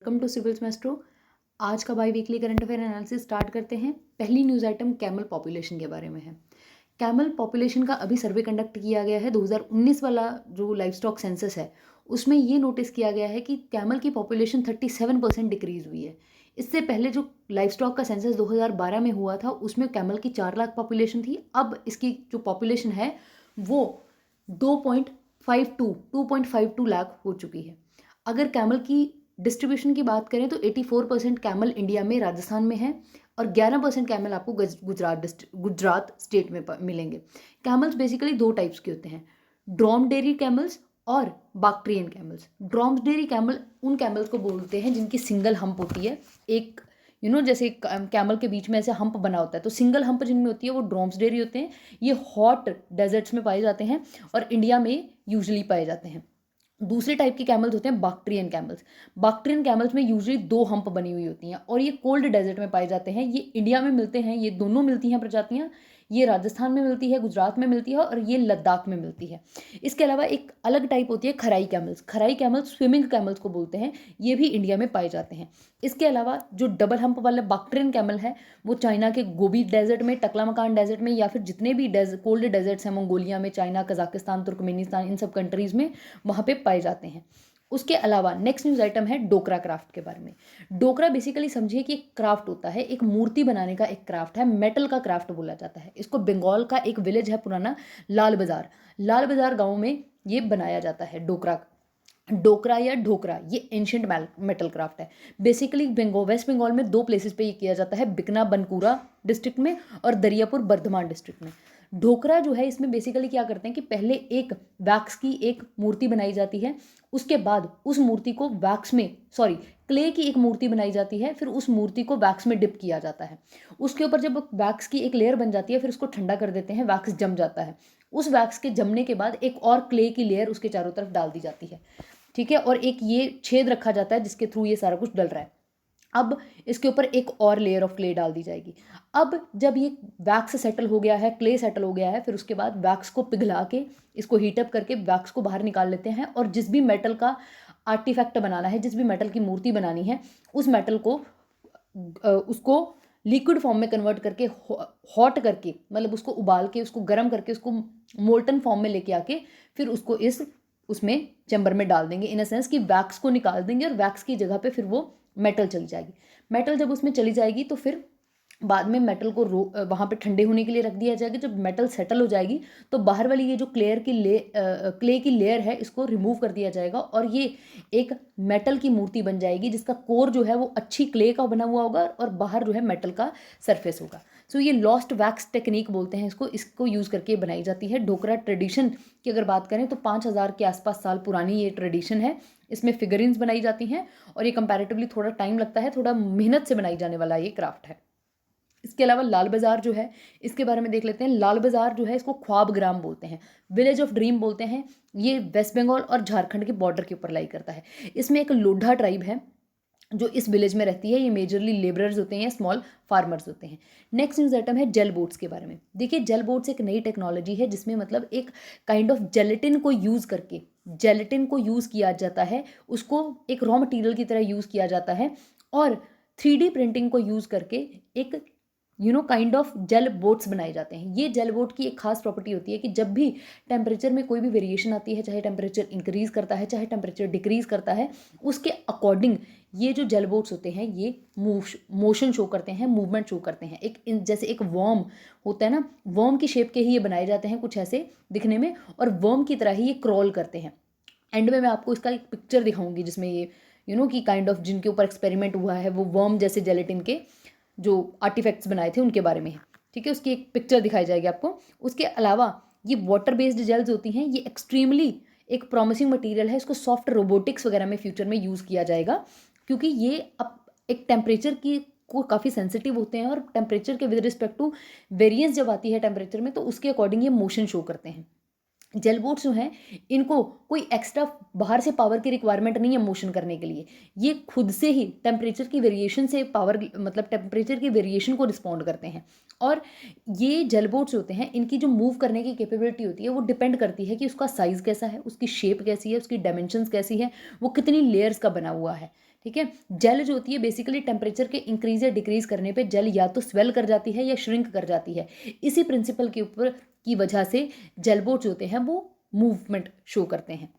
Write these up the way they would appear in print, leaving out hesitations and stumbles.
Welcome to civils Maestro. आज का by weekly current affair analysis start करते हैं। पहली न्यूज़ आइटम कैमल पॉपुलेशन के बारे में है। कैमल पॉपुलेशन का अभी सर्वे कंडक्ट किया गया है। 2019 वाला जो लाइफ स्टॉक सेंसस है उसमें ये नोटिस किया गया है कि कैमल की पॉपुलेशन 37% डिक्रीज हुई है। इससे पहले जो लाइफ स्टॉक का सेंसस 2012 में हुआ था उसमें कैमल की 4 लाख पॉपुलेशन थी। अब इसकी जो पॉपुलेशन है वो 2.52 लाख हो चुकी है। अगर कैमल की डिस्ट्रीब्यूशन की बात करें तो 84% कैमल इंडिया में राजस्थान में है और 11% कैमल आपको गुजरात स्टेट में मिलेंगे। कैमल्स बेसिकली दो टाइप्स के होते हैं, ड्रोमडेरी कैमल्स और बाक्ट्रियन कैमल्स। ड्रोमडेरी कैमल उन कैमल्स को बोलते हैं जिनकी सिंगल हम्प होती है। एक जैसे कैमल के बीच में ऐसे हम्प बना होता है, तो सिंगल हम्प जिनमें होती है वो ड्रोम्सडेरी होते हैं। ये हॉट डेजर्ट्स में पाए जाते हैं और इंडिया में यूजली पाए जाते हैं। दूसरे टाइप के कैमल्स होते हैं बाक्ट्रियन कैमल्स। बाक्ट्रियन कैमल्स में यूजुअली 2 हम्प बनी हुई होती हैं और ये कोल्ड डेजर्ट में पाए जाते हैं। ये इंडिया में मिलते हैं, ये दोनों मिलती हैं प्रजातियाँ। ये राजस्थान में मिलती है, गुजरात में मिलती है और ये लद्दाख में मिलती है। इसके अलावा एक अलग टाइप होती है खराई कैमल्स। खराई कैमल्स स्विमिंग कैमल्स को बोलते हैं, ये भी इंडिया में पाए जाते हैं। इसके अलावा जो डबल हम्प वाला बाक्ट्रियन कैमल है वो चाइना के गोबी डेजर्ट में, टकलामकान डेजर्ट में या फिर जितने भी कोल्ड डेजर्ट्स हैं मंगोलिया में, चाइना, कजाकिस्तान, तुर्कमेनिस्तान, इन सब कंट्रीज़ में वहाँ पे पाए जाते हैं। उसके अलावा नेक्स्ट न्यूज़ आइटम है डोकरा क्राफ्ट के बारे में। डोकरा बेसिकली समझिए कि एक क्राफ्ट होता है, एक मूर्ति बनाने का एक क्राफ्ट है, मेटल का क्राफ्ट बोला जाता है इसको। बंगाल का एक विलेज है पुराना लाल बाजार गाँव में ये बनाया जाता है डोकरा या ढोकरा। ये एंशियंट मेटल क्राफ्ट है। बेसिकली वेस्ट बंगाल में 2 प्लेसेस पे ये किया जाता है, बिकना बनकुरा डिस्ट्रिक्ट में और दरियापुर बर्धमान डिस्ट्रिक्ट में। ढोकरा जो है इसमें बेसिकली क्या करते हैं कि पहले एक वैक्स की एक मूर्ति बनाई जाती है, उसके बाद उस मूर्ति को क्ले की एक मूर्ति बनाई जाती है, फिर उस मूर्ति को वैक्स में डिप किया जाता है। उसके ऊपर जब वैक्स की एक लेयर बन जाती है फिर उसको ठंडा कर देते हैं, वैक्स जम जाता है। उस वैक्स के जमने के बाद एक और क्ले की लेयर उसके चारों तरफ डाल दी जाती है, ठीक है, और एक ये छेद रखा जाता है जिसके थ्रू ये सारा कुछ डल रहा है। अब इसके ऊपर एक और लेयर ऑफ क्ले डाल दी जाएगी। अब जब ये वैक्स सेटल हो गया है, क्ले सेटल हो गया है, फिर उसके बाद वैक्स को पिघला के इसको हीटअप करके वैक्स को बाहर निकाल लेते हैं और जिस भी मेटल का आर्टिफैक्ट बनाना है, जिस भी मेटल की मूर्ति बनानी है, उस मेटल को उसको लिक्विड फॉर्म में कन्वर्ट करके हॉट करके, मतलब उसको उबाल के, उसको गर्म करके, उसको मोल्टन फॉर्म में लेके आके फिर उसको उसमें चैम्बर में डाल देंगे। इन अ सेंस कि वैक्स को निकाल देंगे और वैक्स की जगह पे फिर वो मेटल चली जाएगी। मेटल जब उसमें चली जाएगी तो फिर बाद में मेटल को वहाँ पे ठंडे होने के लिए रख दिया जाएगा। जब मेटल सेटल हो जाएगी तो बाहर वाली ये जो क्ले की लेयर है इसको रिमूव कर दिया जाएगा और ये एक मेटल की मूर्ति बन जाएगी जिसका कोर जो है वो अच्छी क्ले का बना हुआ होगा और बाहर जो है मेटल का सरफेस होगा। सो ये लॉस्ट वैक्स टेक्निक बोलते हैं इसको यूज़ करके बनाई जाती है। ढोकरा ट्रेडिशन की अगर बात करें तो 5000 के आसपास साल पुरानी ये ट्रेडिशन है। इसमें फिगरिन्स बनाई जाती हैं और ये कंपैरेटिवली थोड़ा टाइम लगता है, थोड़ा मेहनत से बनाई जाने वाला ये क्राफ्ट है। इसके अलावा लाल बाज़ार जो है इसके बारे में देख लेते हैं। लाल बाज़ार जो है इसको ख्वाब ग्राम बोलते हैं, विलेज ऑफ ड्रीम बोलते हैं। ये वेस्ट बंगाल और झारखंड के बॉर्डर के ऊपर लाई करता है। इसमें एक लोढ़ा ट्राइब है जो इस विलेज में रहती है। ये मेजरली लेबरर्स होते हैं, स्मॉल फार्मर्स होते हैं। नेक्स्ट न्यूज़ आइटम है जेल बोट्स के बारे में। देखिए जेल बोट्स एक नई टेक्नोलॉजी है जिसमें मतलब एक काइंड ऑफ जेलेटिन को यूज़ करके, जेलेटिन को यूज़ किया जाता है, उसको एक रॉ मटेरियल की तरह यूज़ किया जाता है और 3D प्रिंटिंग को यूज़ करके एक काइंड ऑफ जेल बोट्स बनाए जाते हैं। ये जेल बोट की एक खास प्रॉपर्टी होती है कि जब भी टेम्परेचर में कोई भी वेरिएशन आती है, चाहे टेम्परेचर इंक्रीज़ करता है चाहे टेम्परेचर डिक्रीज़ करता है, उसके अकॉर्डिंग ये जो जेल बोट्स होते हैं ये मोशन शो करते हैं, मूवमेंट शो करते हैं। जैसे एक वर्म होता है ना, वर्म की शेप के ही ये बनाए जाते हैं कुछ ऐसे दिखने में और वर्म की तरह ही ये क्रॉल करते हैं। एंड में मैं आपको इसका एक पिक्चर दिखाऊंगी जिसमें ये कि काइंड ऑफ जिनके ऊपर एक्सपेरिमेंट हुआ है वो वर्म जैसे जेलेटिन के जो आर्टिफैक्ट्स बनाए थे उनके बारे में है, ठीक है। उसकी एक पिक्चर दिखाई जाएगी आपको। उसके अलावा ये वाटर बेस्ड जेल्स होती हैं, ये एक्सट्रीमली एक प्रॉमिसिंग मटेरियल है। इसको सॉफ्ट रोबोटिक्स वगैरह में फ्यूचर में यूज़ किया जाएगा क्योंकि ये अब एक टेम्परेचर की को काफ़ी सेंसिटिव होते हैं और टेम्परेचर के विद रिस्पेक्ट टू वेरिएंस जब आती है टेम्परेचर में तो उसके अकॉर्डिंग ये मोशन शो करते हैं। जेल बोट्स जो हैं इनको कोई एक्स्ट्रा बाहर से पावर की रिक्वायरमेंट नहीं है मोशन करने के लिए। ये खुद से ही टेम्परेचर की वेरिएशन से टेम्परेचर की वेरिएशन को रिस्पॉन्ड करते हैं। और ये जेल बोट्स होते हैं, इनकी जो मूव करने की कैपेबिलिटी होती है वो डिपेंड करती है कि उसका साइज़ कैसा है, उसकी शेप कैसी है, उसकी डायमेंशंस कैसी है, वो कितनी लेयर्स का बना हुआ है, ठीक है। जेल जो होती है बेसिकली टेम्परेचर के इंक्रीज या डिक्रीज करने पे जेल या तो स्वेल कर जाती है या श्रिंक कर जाती है। इसी प्रिंसिपल के ऊपर की वजह से जेल बोट्स होते हैं वो मूवमेंट शो करते हैं।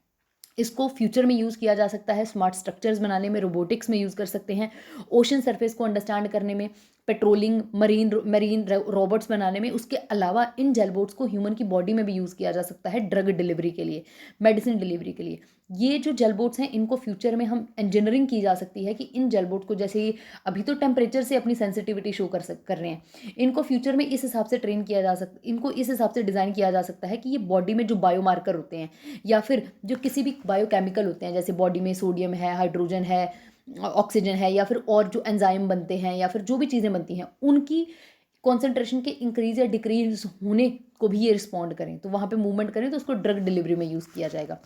इसको फ्यूचर में यूज़ किया जा सकता है, स्मार्ट स्ट्रक्चर्स बनाने में, रोबोटिक्स में यूज़ कर सकते हैं, ओशन सरफेस को अंडरस्टैंड करने में, पेट्रोलिंग, मरीन रोबोट्स बनाने में। उसके अलावा इन जेल बोट्स को ह्यूमन की बॉडी में भी यूज़ किया जा सकता है, ड्रग डिलीवरी के लिए, मेडिसिन डिलीवरी के लिए। ये जो जेल बोट्स हैं इनको फ्यूचर में हम इंजीनियरिंग की जा सकती है कि इन जेल बोट को, जैसे ये अभी तो टेम्परेचर से अपनी सेंसिटिविटी शो कर रहे हैं, इनको फ्यूचर में इस हिसाब से ट्रेन किया जा सकता, इनको इस हिसाब से डिज़ाइन किया जा सकता है कि ये बॉडी में जो बायोमार्कर होते हैं या फिर जो किसी भी बायोकेमिकल होते हैं, जैसे बॉडी में सोडियम है, हाइड्रोजन है, ऑक्सीजन है, या फिर और जो एंजाइम बनते हैं या फिर जो भी चीज़ें बनती हैं, उनकी कॉन्सेंट्रेशन के इंक्रीज या डिक्रीज होने को भी ये रिस्पॉन्ड करें, तो वहाँ पे मूवमेंट करें, तो उसको ड्रग डिलीवरी में यूज़ किया जाएगा।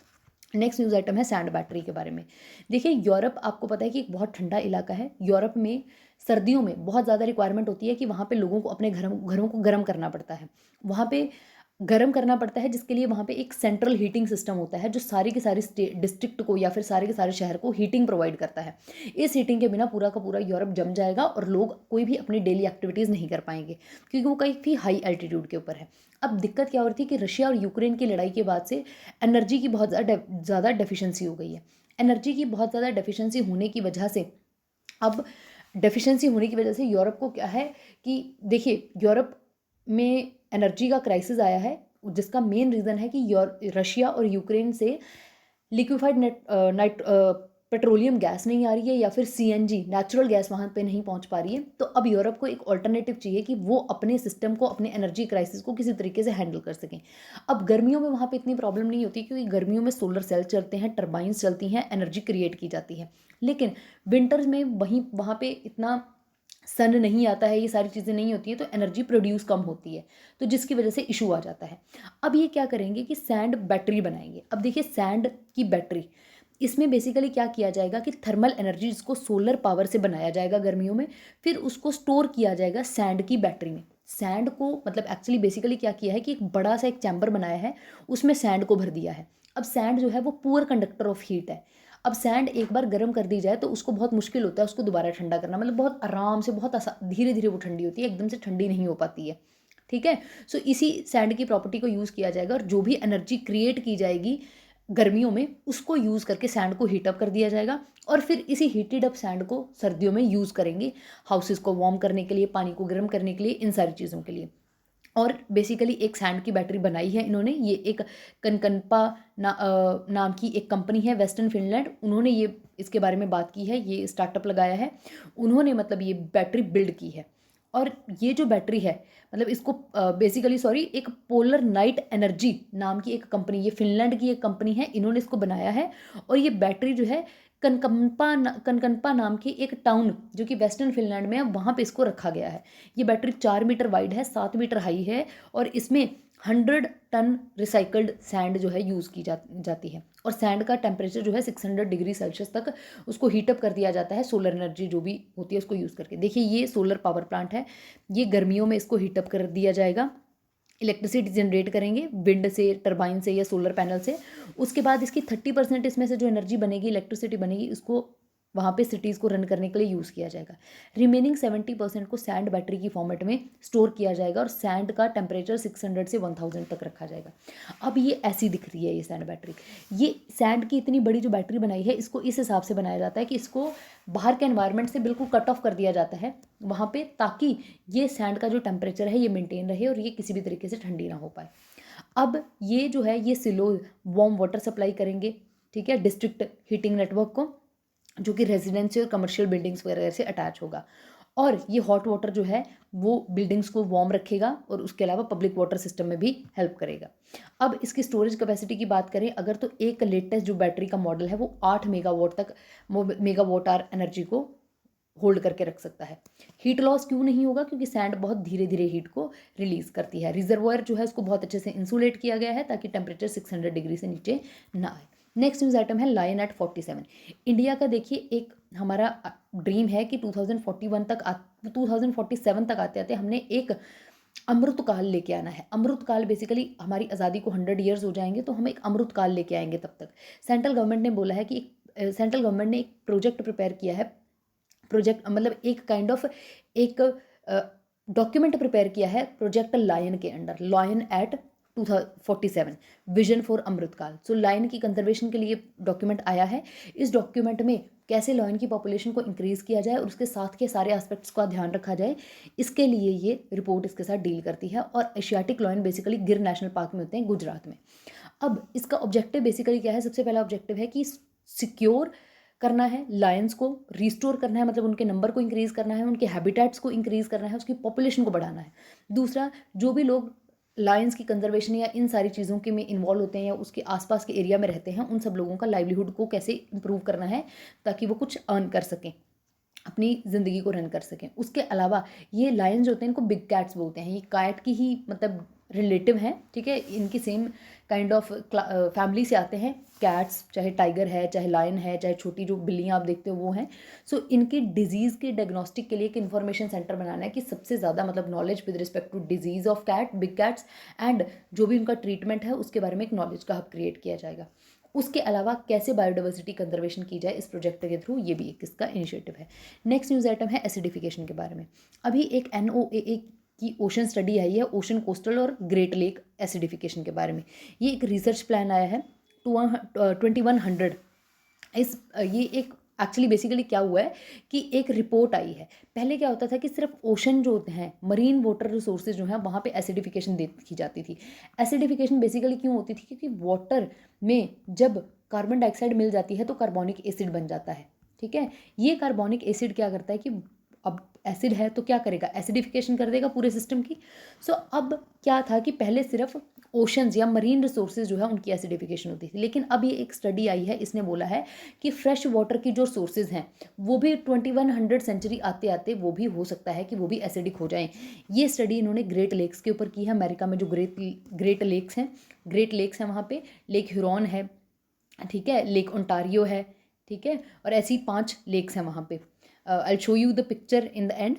नेक्स्ट न्यूज़ आइटम है सैंड बैटरी के बारे में। देखिए यूरोप, आपको पता है कि एक बहुत ठंडा इलाका है। यूरोप में सर्दियों में बहुत ज़्यादा रिक्वायरमेंट होती है कि वहाँ पे लोगों को अपने घरों को गर्म करना पड़ता है, वहाँ पे गर्म करना पड़ता है, जिसके लिए वहाँ पे एक सेंट्रल हीटिंग सिस्टम होता है जो सारी के सारी डिस्ट्रिक्ट को या फिर सारे के सारे शहर को हीटिंग प्रोवाइड करता है। इस हीटिंग के बिना पूरा का पूरा यूरोप जम जाएगा और लोग कोई भी अपनी डेली एक्टिविटीज़ नहीं कर पाएंगे, क्योंकि वो काफ़ी हाई एल्टीट्यूड के ऊपर है। अब दिक्कत क्या हो रही थी कि रशिया और यूक्रेन की लड़ाई के बाद से एनर्जी की बहुत ज़्यादा डेफिशिएंसी हो गई है। एनर्जी की बहुत ज़्यादा डेफिशिएंसी होने की वजह से, अब डेफिशिएंसी होने की वजह से यूरोप को क्या है कि देखिए यूरोप में एनर्जी का क्राइसिस आया है, जिसका मेन रीज़न है कि रशिया और यूक्रेन से लिक्विफाइड नाइट पेट्रोलियम गैस नहीं आ रही है, या फिर सीएनजी नेचुरल गैस वहाँ पे नहीं पहुँच पा रही है। तो अब यूरोप को एक ऑल्टरनेटिव चाहिए कि वो अपने सिस्टम को, अपने एनर्जी क्राइसिस को किसी तरीके से हैंडल कर सकें। अब गर्मियों में वहाँ पे इतनी प्रॉब्लम नहीं होती, क्योंकि गर्मियों में सोलर सेल चलते हैं, टर्बाइंस चलती हैं, एनर्जी क्रिएट की जाती है। लेकिन विंटर्स में वहाँ पे इतना सन नहीं आता है, ये सारी चीज़ें नहीं होती है, तो एनर्जी प्रोड्यूस कम होती है, तो जिसकी वजह से इशू आ जाता है। अब ये क्या करेंगे कि सैंड बैटरी बनाएंगे। अब देखिए सैंड की बैटरी, इसमें बेसिकली क्या किया जाएगा कि थर्मल एनर्जी, जिसको सोलर पावर से बनाया जाएगा गर्मियों में, फिर उसको स्टोर किया जाएगा सैंड की बैटरी में। सैंड को मतलब एक्चुअली बेसिकली क्या किया है कि एक बड़ा सा एक चैम्बर बनाया है, उसमें सैंड को भर दिया है। अब सैंड जो है वो पुअर कंडक्टर ऑफ हीट है। अब सैंड एक बार गर्म कर दी जाए तो उसको बहुत मुश्किल होता है उसको दोबारा ठंडा करना, मतलब बहुत आराम से, बहुत धीरे धीरे वो ठंडी होती है, एकदम से ठंडी नहीं हो पाती है। ठीक है। सो इसी सैंड की प्रॉपर्टी को यूज़ किया जाएगा, और जो भी एनर्जी क्रिएट की जाएगी गर्मियों में, उसको यूज़ करके सैंड को हीटअप कर दिया जाएगा, और फिर इसी हीटेड अप सैंड को सर्दियों में यूज़ करेंगे, हाउसेस को वार्म करने के लिए, पानी को गर्म करने के लिए, इन सारी चीज़ों के लिए। और बेसिकली एक सैंड की बैटरी बनाई है इन्होंने, ये एक कनकनपा नाम की एक कंपनी है, वेस्टर्न फिनलैंड, उन्होंने ये इसके बारे में बात की है, ये स्टार्टअप लगाया है उन्होंने, मतलब ये बैटरी बिल्ड की है। और ये जो बैटरी है, मतलब इसको बेसिकली एक पोलर नाइट एनर्जी नाम की एक कंपनी, ये फिनलैंड की एक कंपनी है, इन्होंने इसको बनाया है। और ये बैटरी जो है कनकनपा नाम की एक टाउन जो कि वेस्टर्न फिनलैंड में है, वहाँ पे इसको रखा गया है। ये बैटरी 4 मीटर वाइड है, 7 मीटर हाई है, और इसमें 100 टन रिसाइकल्ड सैंड जो है यूज़ की जाती है। और सैंड का टेम्परेचर जो है 600 डिग्री सेल्सियस तक उसको हीटअप कर दिया जाता है, सोलर एनर्जी जो भी होती है उसको यूज़ करके। देखिए ये सोलर पावर प्लांट है, ये गर्मियों में इसको हीटअप कर दिया जाएगा, इलेक्ट्रिसिटी जनरेट करेंगे विंड से, टरबाइन से या सोलर पैनल से। उसके बाद इसकी 30% इसमें से जो एनर्जी बनेगी, इलेक्ट्रिसिटी बनेगी, उसको वहाँ पे सिटीज़ को रन करने के लिए यूज़ किया जाएगा। रिमेनिंग 70% को सैंड बैटरी की फॉर्मेट में स्टोर किया जाएगा, और सैंड का टेम्परेचर 600 से 1000 तक रखा जाएगा। अब ये ऐसी दिख रही है ये सैंड बैटरी। ये सैंड की इतनी बड़ी जो बैटरी बनाई है, इसको इस हिसाब से बनाया जाता है कि इसको बाहर के एनवायरनमेंट से बिल्कुल कट ऑफ कर दिया जाता है वहाँ पे, ताकि ये सैंड का जो टेम्परेचर है ये मेंटेन रहे और ये किसी भी तरीके से ठंडी ना हो पाए। अब ये जो है ये सिलो वार्म वाटर सप्लाई करेंगे, ठीक है, डिस्ट्रिक्ट हीटिंग नेटवर्क को, जो कि रेजिडेंशियल कमर्शियल बिल्डिंग्स वगैरह से अटैच होगा। और ये हॉट वाटर जो है वो बिल्डिंग्स को वार्म रखेगा, और उसके अलावा पब्लिक वाटर सिस्टम में भी हेल्प करेगा। अब इसकी स्टोरेज कैपेसिटी की बात करें अगर, तो एक लेटेस्ट जो बैटरी का मॉडल है वो 8 मेगावाट तक, मेगावाट आवर एनर्जी को होल्ड करके रख सकता है। हीट लॉस क्यों नहीं होगा? क्योंकि सैंड बहुत धीरे धीरे हीट को रिलीज करती है। रिजर्वॉयर जो है उसको बहुत अच्छे से इंसुलेट किया गया है ताकि टेम्परेचर 600 डिग्री से नीचे ना आए। नेक्स्ट न्यूज़ आइटम है लायन एट 47। इंडिया का देखिए एक हमारा ड्रीम है कि 2047 तक आते आते हमने एक अमृतकाल लेके आना है। अमृतकाल बेसिकली हमारी आज़ादी को 100 ईयर्स हो जाएंगे तो हम एक अमृतकाल लेके आएंगे। तब तक सेंट्रल गवर्नमेंट ने बोला है कि सेंट्रल गवर्नमेंट ने एक प्रोजेक्ट प्रिपेयर किया है, प्रोजेक्ट मतलब एक काइंड ऑफ एक डॉक्यूमेंट प्रिपेयर किया है प्रोजेक्ट लायन के under, lion at 2047 vision for Amritkaal. So lion की कंजर्वेशन के लिए डॉक्यूमेंट आया है। इस डॉक्यूमेंट में कैसे लायन की पॉपुलेशन को इंक्रीज़ किया जाए और उसके साथ के सारे एस्पेक्ट्स का ध्यान रखा जाए, इसके लिए ये रिपोर्ट इसके साथ डील करती है। और एशियाटिक लायन बेसिकली गिर नेशनल पार्क में होते हैं गुजरात में। अब इसका ऑब्जेक्टिव बेसिकली क्या है? सबसे पहला ऑब्जेक्टिव है कि सिक्योर करना है लायंस को, रिस्टोर करना है, मतलब उनके नंबर को इंक्रीज़ करना है, उनके हैबिटेट्स को इंक्रीज़ करना है, उसकी पॉपुलेशन को बढ़ाना है। दूसरा, जो भी लोग लायंस की कंजर्वेशन या इन सारी चीज़ों के में इन्वॉल्व होते हैं या उसके आसपास के एरिया में रहते हैं, उन सब लोगों का लाइवलीहुड को कैसे इंप्रूव करना है ताकि वो कुछ अर्न कर सकें, अपनी ज़िंदगी को रन कर सकें। उसके अलावा ये लायंस जो होते हैं इनको बिग कैट्स बोलते हैं। ये कैट की ही मतलब रिलेटिव हैं, ठीक है, इनकी सेम काइंड ऑफ फैमिली से आते हैं कैट्स, चाहे टाइगर है, चाहे लायन है, चाहे छोटी जो बिल्लियाँ आप देखते हो वो हैं। सो इनकी डिजीज़ के डायग्नोस्टिक के लिए एक इन्फॉर्मेशन सेंटर बनाना है कि सबसे ज़्यादा मतलब knowledge with respect to disease of cat, big cats, and जो भी उनका ट्रीटमेंट है उसके बारे में एक नॉलेज का हब क्रिएट किया जाएगा। उसके अलावा कैसे बायोडाइवर्सिटी कंजर्वेशन की जाए इस प्रोजेक्ट के थ्रू, ये भी एक इसका इनिशिएटिव है। नेक्स्ट न्यूज़ आइटम है एसिडिफिकेशन के बारे में। अभी एक NOAA की ओशन स्टडी आई है, ओशन कोस्टल और ग्रेट लेक एसिडिफिकेशन के बारे में। ये एक रिसर्च प्लान आया है 2100। ये एक एक्चुअली बेसिकली क्या हुआ है कि एक रिपोर्ट आई है। पहले क्या होता था कि सिर्फ ओशन जो होते हैं, मरीन वाटर रिसोर्सेज जो हैं, वहाँ पे एसिडिफिकेशन देखी जाती थी। एसिडिफिकेशन बेसिकली क्यों होती थी? क्योंकि वाटर में जब कार्बन डाइऑक्साइड मिल जाती है तो कार्बोनिक एसिड बन जाता है, ठीक है। ये कार्बोनिक एसिड क्या करता है कि अब एसिड है तो क्या करेगा? एसिडिफिकेशन कर देगा पूरे सिस्टम की। सो अब क्या था कि पहले सिर्फ ओशंस या मरीन रिसोर्सेज जो है उनकी एसिडिफिकेशन होती थी, लेकिन अब ये एक स्टडी आई है, इसने बोला है कि फ्रेश वाटर की जो सोर्सेज हैं वो भी 2100 सेंचुरी आते आते वो भी हो सकता है कि वो भी एसिडिक हो जाएं। ये स्टडी इन्होंने ग्रेट लेक्स के ऊपर की है। अमेरिका में जो ग्रेट लेक्स हैं वहाँ पे लेक ह्यूरॉन है, ठीक है, लेक ओंटारियो है, ठीक है, और ऐसी 5 लेक्स हैं वहाँ पे। I show you the picture in the end.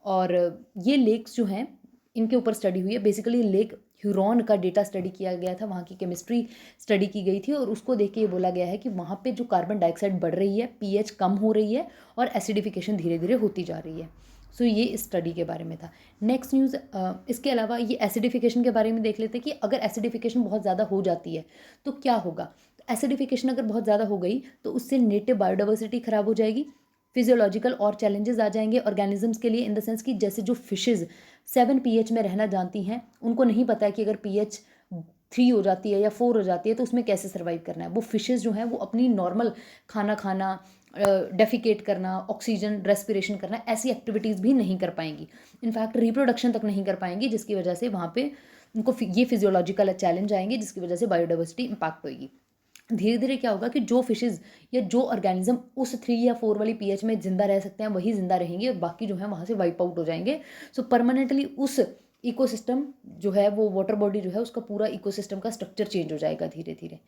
और ये लेक्स जो हैं इनके ऊपर स्टडी हुई है। बेसिकली लेक ह्यूरॉन का डेटा स्टडी किया गया था, वहाँ की केमिस्ट्री स्टडी की गई थी और उसको देख के ये बोला गया है कि वहाँ पे जो कार्बन डाइऑक्साइड बढ़ रही है, pH कम हो रही है और एसिडिफिकेशन धीरे धीरे होती जा रही है। सो ये इस स्टडी के बारे में था। नेक्स्ट न्यूज़, इसके अलावा ये एसिडिफिकेशन के बारे में देख लेते हैं कि अगर एसिडिफिकेशन बहुत ज़्यादा हो जाती है तो क्या होगा। एसिडिफिकेशन अगर बहुत ज़्यादा हो गई तो उससे नेटिव बायोडाइवर्सिटी ख़राब हो जाएगी, फिजियोलॉजिकल और चैलेंजेस आ जाएंगे ऑर्गेनिजम्स के लिए, इन द सेंस कि जैसे जो फिशेज़ 7 pH में रहना जानती हैं, उनको नहीं पता है कि अगर pH 3 हो जाती है या 4 हो जाती है तो उसमें कैसे सर्वाइव करना है। वो फिशेज़ जो हैं वो अपनी नॉर्मल खाना खाना, डेफिकेट करना, ऑक्सीजन रेस्पिरेशन करना, ऐसी एक्टिविटीज़ भी नहीं कर पाएंगी। इनफैक्ट रिप्रोडक्शन तक नहीं कर पाएंगी, जिसकी वजह से वहाँ पे उनको ये फिजियोलॉजिकल चैलेंज आएंगे, जिसकी वजह से बायोडाइवर्सिटी इम्पैक्ट होगी। धीरे धीरे क्या होगा कि जो फिशेज़ या जो ऑर्गेनिज्म उस 3 या 4 वाली pH में जिंदा रह सकते हैं वही जिंदा रहेंगे और बाकी जो है वहाँ से वाइप आउट हो जाएंगे। सो परमानेंटली उस इकोसिस्टम जो है, वो वाटर बॉडी जो है, उसका पूरा इकोसिस्टम का स्ट्रक्चर चेंज हो जाएगा धीरे धीरे,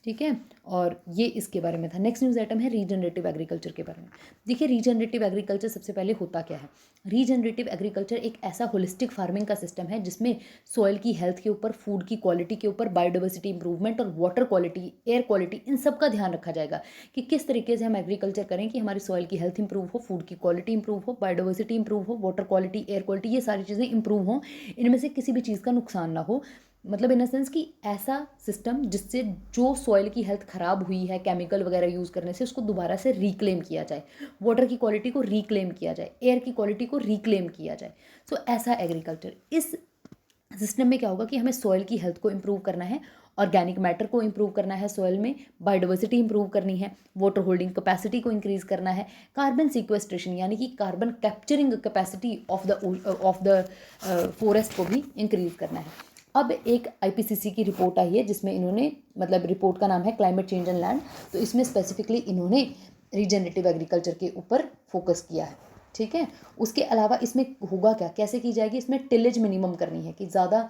ठीक है। और ये इसके बारे में था। नेक्स्ट न्यूज़ आइटम है रीजनरेटिव एग्रीकल्चर के बारे में। देखिए रीजनरेटिव एग्रीकल्चर सबसे पहले होता क्या है। रीजनरेटिव एग्रीकल्चर एक ऐसा होलिस्टिक फार्मिंग का सिस्टम है जिसमें सॉइल की हेल्थ के ऊपर, फूड की क्वालिटी के ऊपर, बायोडाइवर्सिटी इंप्रूवमेंट और वाटर क्वालिटी, एयर क्वालिटी, इन सब का ध्यान रखा जाएगा कि किस तरीके से हम एग्रीकल्चर करें कि हमारी सॉइल की हेल्थ इंप्रूव हो, फूड की क्वालिटी इंप्रूव हो, बायोडाइवर्सिटी इंप्रूव हो, वाटर क्वालिटी, एयर क्वालिटी, ये सारी चीज़ें इंप्रूव हों, इनमें से किसी भी चीज़ का नुकसान ना हो। मतलब इन अ सेंस कि ऐसा सिस्टम जिससे जो सॉइल की हेल्थ ख़राब हुई है केमिकल वगैरह यूज़ करने से, उसको दोबारा से रिक्लेम किया जाए, वाटर की क्वालिटी को रिक्लेम किया जाए, एयर की क्वालिटी को रिक्लेम किया जाए। सो ऐसा एग्रीकल्चर, इस सिस्टम में क्या होगा कि हमें सॉइल की हेल्थ को इम्प्रूव करना है, ऑर्गेनिक मैटर को इम्प्रूव करना है सॉइल में, बायोडाइवर्सिटी इम्प्रूव करनी है, वाटर होल्डिंग कैपेसिटी को इंक्रीज़ करना है, कार्बन सीक्वेस्ट्रेशन यानी कि carbon capturing capacity of the forest को भी इंक्रीज़ करना है। अब एक IPCC की रिपोर्ट आई है जिसमें इन्होंने, मतलब रिपोर्ट का नाम है क्लाइमेट चेंज एंड लैंड, तो इसमें स्पेसिफिकली इन्होंने रीजनरेटिव एग्रीकल्चर के ऊपर फोकस किया है, ठीक है। उसके अलावा इसमें होगा क्या, कैसे की जाएगी, इसमें टिलेज मिनिमम करनी है कि ज़्यादा,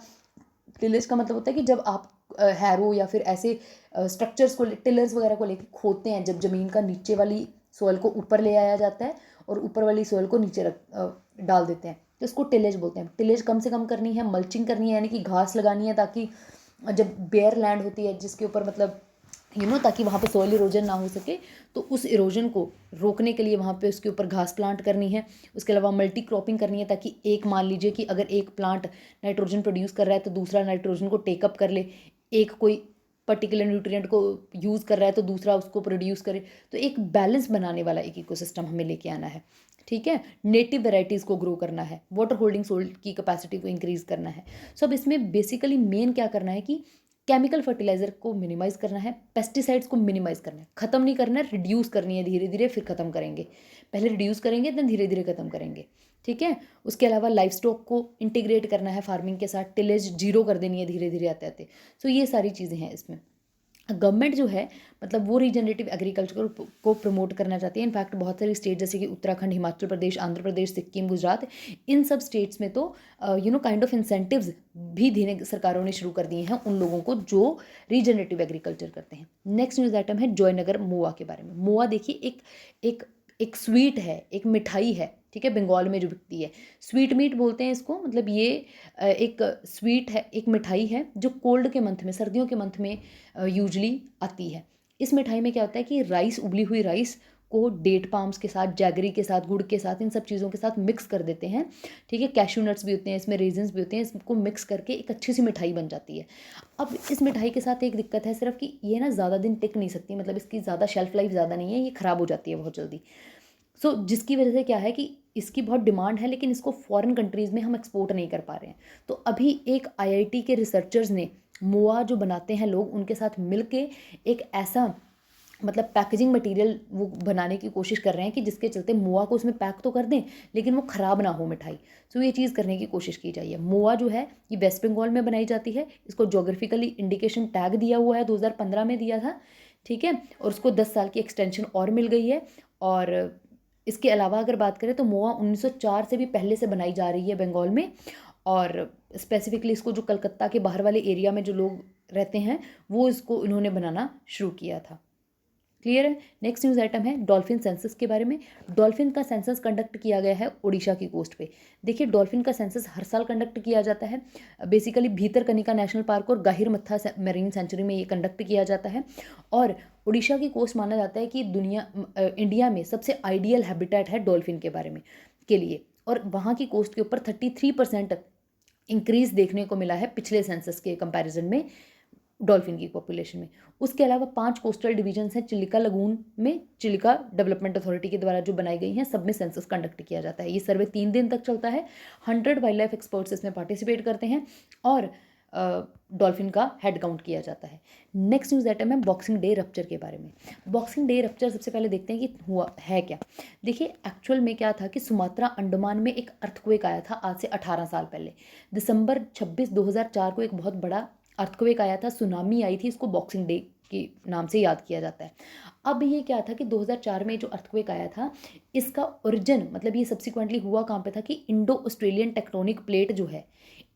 टिलेज का मतलब होता है कि जब आप हैरो या फिर ऐसे स्ट्रक्चर्स को, टिलर्स वगैरह को लेकर खोदते हैं, जब ज़मीन का नीचे वाली सॉइल को ऊपर ले आया जाता है और ऊपर वाली सॉइल को नीचे डाल देते हैं, तो इसको टिलेज बोलते हैं। टिलेज कम से कम करनी है, मल्चिंग करनी है यानी कि घास लगानी है ताकि जब बेयर लैंड होती है जिसके ऊपर मतलब ताकि वहाँ पे सॉइल इरोजन ना हो सके। तो उस इरोजन को रोकने के लिए वहाँ पे उसके ऊपर घास प्लांट करनी है। उसके अलावा मल्टी क्रॉपिंग करनी है, ताकि एक, मान लीजिए कि अगर एक प्लांट नाइट्रोजन प्रोड्यूस कर रहा है तो दूसरा नाइट्रोजन को टेकअप कर ले, एक कोई पर्टिकुलर न्यूट्रिएंट को यूज़ कर रहा है तो दूसरा उसको प्रोड्यूस करे। तो एक बैलेंस बनाने वाला एक इकोसिस्टम हमें लेके आना है, ठीक है। नेटिव वेराइटीज़ को ग्रो करना है, वाटर होल्डिंग सोइल की कैपेसिटी को इंक्रीज़ करना है। सो अब इसमें बेसिकली मेन क्या करना है कि केमिकल फर्टिलाइजर को मिनिमाइज करना है, पेस्टिसाइड्स को मिनिमाइज करना है, खत्म नहीं करना है, रिड्यूस करनी है धीरे धीरे, फिर खत्म करेंगे। पहले रिड्यूस करेंगे देन धीरे धीरे खत्म करेंगे, ठीक है। उसके अलावा लाइफ स्टॉक को इंटीग्रेट करना है फार्मिंग के साथ, टिलेज जीरो कर देनी है धीरे धीरे आते आते। सो ये सारी चीज़ें हैं इसमें। गवर्नमेंट जो है मतलब वो रीजनरेटिव एग्रीकल्चर को प्रमोट करना चाहती है। इनफैक्ट बहुत सारी स्टेट जैसे कि उत्तराखंड, हिमाचल प्रदेश, आंध्र प्रदेश, सिक्किम, गुजरात, इन सब स्टेट्स में तो काइंड ऑफ इंसेंटिव्स भी देने सरकारों ने शुरू कर दिए हैं उन लोगों को जो रीजनरेटिव एग्रीकल्चर करते हैं। नेक्स्ट न्यूज़ आइटम है जॉयनगर मोआ के बारे में। मोआ देखिए एक एक स्वीट है, एक मिठाई है, ठीक है, बंगाल में जो बिकती है। स्वीट मीट बोलते हैं इसको, मतलब ये एक स्वीट है, एक मिठाई है जो कोल्ड के मंथ में, सर्दियों के मंथ में यूजली आती है। इस मिठाई में क्या होता है कि राइस, उबली हुई राइस को डेट पाम्स के साथ, जैगरी के साथ, गुड़ के साथ, इन सब चीज़ों के साथ मिक्स कर देते हैं, ठीक है। कैश्यू नट्स भी होते हैं इसमें, रेजिन्स भी होते हैं, इसको मिक्स करके एक अच्छी सी मिठाई बन जाती है। अब इस मिठाई के साथ एक दिक्कत है सिर्फ कि ये ना ज़्यादा दिन टिक नहीं सकती, मतलब इसकी ज़्यादा शेल्फ लाइफ ज़्यादा नहीं है, ये ख़राब हो जाती है बहुत जल्दी। जिसकी वजह से क्या है कि इसकी बहुत डिमांड है, लेकिन इसको फॉरेन कंट्रीज़ में हम एक्सपोर्ट नहीं कर पा रहे हैं। तो अभी एक आईआईटी के रिसर्चर्स ने मोआ जो बनाते हैं लोग, उनके साथ मिलके एक ऐसा मतलब पैकेजिंग मटेरियल वो बनाने की कोशिश कर रहे हैं कि जिसके चलते मोआ को उसमें पैक तो कर दें लेकिन वो ख़राब ना हो मिठाई। ये चीज़ करने की कोशिश की जाइए। मोआ जो है ये वेस्ट बंगाल में बनाई जाती है। इसको जोग्राफिकली इंडिकेशन टैग दिया हुआ है, 2015 में दिया था, ठीक है। और उसको 10 साल की एक्सटेंशन और मिल गई है। और इसके अलावा अगर बात करें तो मोआ 1904 से भी पहले से बनाई जा रही है बंगाल में। और स्पेसिफिकली इसको जो कलकत्ता के बाहर वाले एरिया में जो लोग रहते हैं वो इसको इन्होंने बनाना शुरू किया था। क्लियर है। नेक्स्ट न्यूज़ आइटम है डॉल्फिन सेंसस के बारे में। डॉल्फिन का सेंसस कंडक्ट किया गया है उड़ीसा की कोस्ट पे। देखिए डॉल्फिन का सेंसस हर साल कंडक्ट किया जाता है। बेसिकली भीतरकनिका नेशनल पार्क और गाहिरमथा मेरीन सेंचुरी में ये कंडक्ट किया जाता है। और उड़ीसा की कोस्ट माना जाता है कि इंडिया में सबसे आइडियल हैबिटेट है डॉल्फिन के बारे में के लिए। और वहाँ की कोस्ट के ऊपर 33% इंक्रीज देखने को मिला है पिछले सेंसस के कंपैरिजन में डॉल्फिन की पॉपुलेशन में। उसके अलावा 5 कोस्टल डिवीजन्स हैं चिलिका लगून में, चिलिका डेवलपमेंट अथॉरिटी के द्वारा जो बनाई गई हैं, सब में सेंसस कंडक्ट किया जाता है। ये सर्वे 3 दिन तक चलता है। 100 वाइल्ड लाइफ एक्सपर्ट्स इसमें पार्टिसिपेट करते हैं और डॉल्फिन का हेड काउंट किया जाता है। नेक्स्ट न्यूज़ आइटम है बॉक्सिंग डे रप्चर के बारे में। बॉक्सिंग डे रप्चर सबसे पहले देखते हैं कि हुआ है क्या। देखिए एक्चुअल में क्या था कि सुमात्रा अंडमान में एक अर्थक्वेक आया था आज से 18 साल पहले। दिसंबर 26, 2004 को एक बहुत बड़ा अर्थक्वेक आया था, सुनामी आई थी, इसको बॉक्सिंग डे के नाम से याद किया जाता है। अब ये क्या था कि 2004 में जो अर्थक्वेक आया था इसका ओरिजिन, मतलब ये सब्सिक्वेंटली हुआ कहाँ पे था कि इंडो ऑस्ट्रेलियन टेक्टोनिक प्लेट जो है,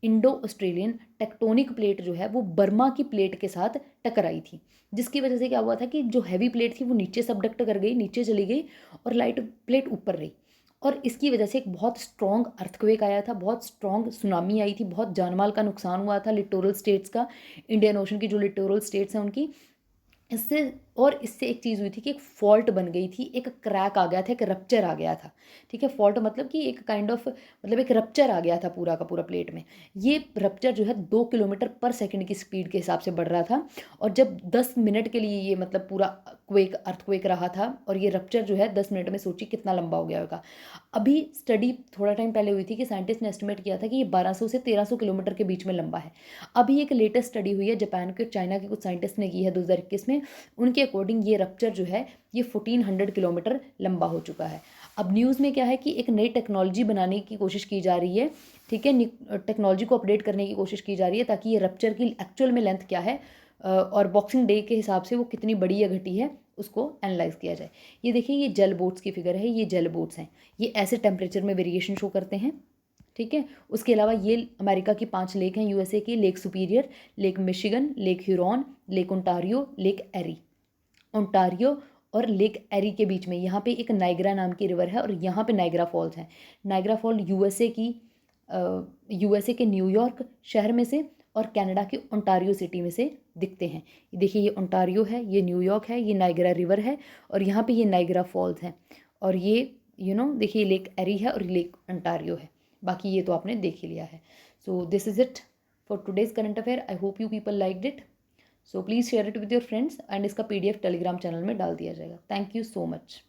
इंडो ऑस्ट्रेलियन टेक्टोनिक प्लेट जो है वो बर्मा की प्लेट के साथ टकराई थी, जिसकी वजह से क्या हुआ था कि जो हैवी प्लेट थी वो नीचे सबडक्ट कर गई, नीचे चली गई और लाइट प्लेट ऊपर रही। और इसकी वजह से एक बहुत स्ट्रॉन्ग अर्थक्वेक आया था, बहुत स्ट्रॉन्ग सुनामी आई थी, बहुत जानमाल का नुकसान हुआ था लिटोरल स्टेट्स का, इंडियन ओशन की जो लिटोरल स्टेट्स हैं उनकी। इससे एक चीज़ हुई थी कि एक फॉल्ट बन गई थी, एक क्रैक आ गया था, एक रप्चर आ गया था, ठीक है। फॉल्ट मतलब कि एक काइंड ऑफ मतलब एक रप्चर आ गया था पूरा का पूरा प्लेट में। ये रप्चर जो है 2 किलोमीटर पर सेकंड की स्पीड के हिसाब से बढ़ रहा था। और जब 10 मिनट के लिए ये मतलब पूरा अर्थक्वेक रहा था और ये रप्चर जो है 10 मिनट में, सोचिए कितना लंबा हो गया होगा। अभी स्टडी थोड़ा टाइम पहले हुई थी कि साइंटिस्ट ने एस्टिमेट किया था कि ये 1200 से 1300 किलोमीटर के बीच में लंबा है। अभी एक लेटेस्ट स्टडी हुई है जापान के और चाइना के कुछ साइंटिस्ट ने की है 2021 में। उनके अकॉर्डिंग ये रप्चर जो है ये 1400 किलोमीटर लंबा हो चुका है। अब न्यूज़ में क्या है कि एक नई टेक्नोलॉजी बनाने की कोशिश की जा रही है, ठीक है, टेक्नोलॉजी को अपडेट करने की कोशिश की जा रही है ताकि ये रप्चर की एक्चुअल में लेंथ क्या है और बॉक्सिंग डे के हिसाब से वो कितनी बड़ी या घटी है उसको एनालाइज किया जाए। ये देखिए ये जेल बोट्स की फिगर है, ये जेल बोट्स हैं, ये ऐसे टेम्परेचर में वेरिएशन शो करते हैं, ठीक है। उसके अलावा ये अमेरिका की 5 लेक हैं यूएसए की, lake Superior, lake Michigan, lake Huron, lake Ontario, lake Erie. Ontario और लेक एरी के बीच में यहाँ पे एक नाइग्रा नाम की रिवर है और यहाँ पे नाइग्रा फॉल्स हैं। नाइग्रा फॉल यूएसए के न्यूयॉर्क शहर में से और कनाडा के ओंटारियो सिटी में से दिखते हैं। देखिए ये ओंटारियो है, ये न्यूयॉर्क है, ये नाइग्रा रिवर है और यहाँ पे ये नाइग्रा फॉल्स हैं और ये देखिए लेक एरी है और लेक ओंटारियो है। बाकी ये तो आपने देख ही लिया है। So this is it for today's current affair. I hope you people liked it. So please share it with your friends and इसका PDF टेलीग्राम चैनल में डाल दिया जाएगा। Thank you so much.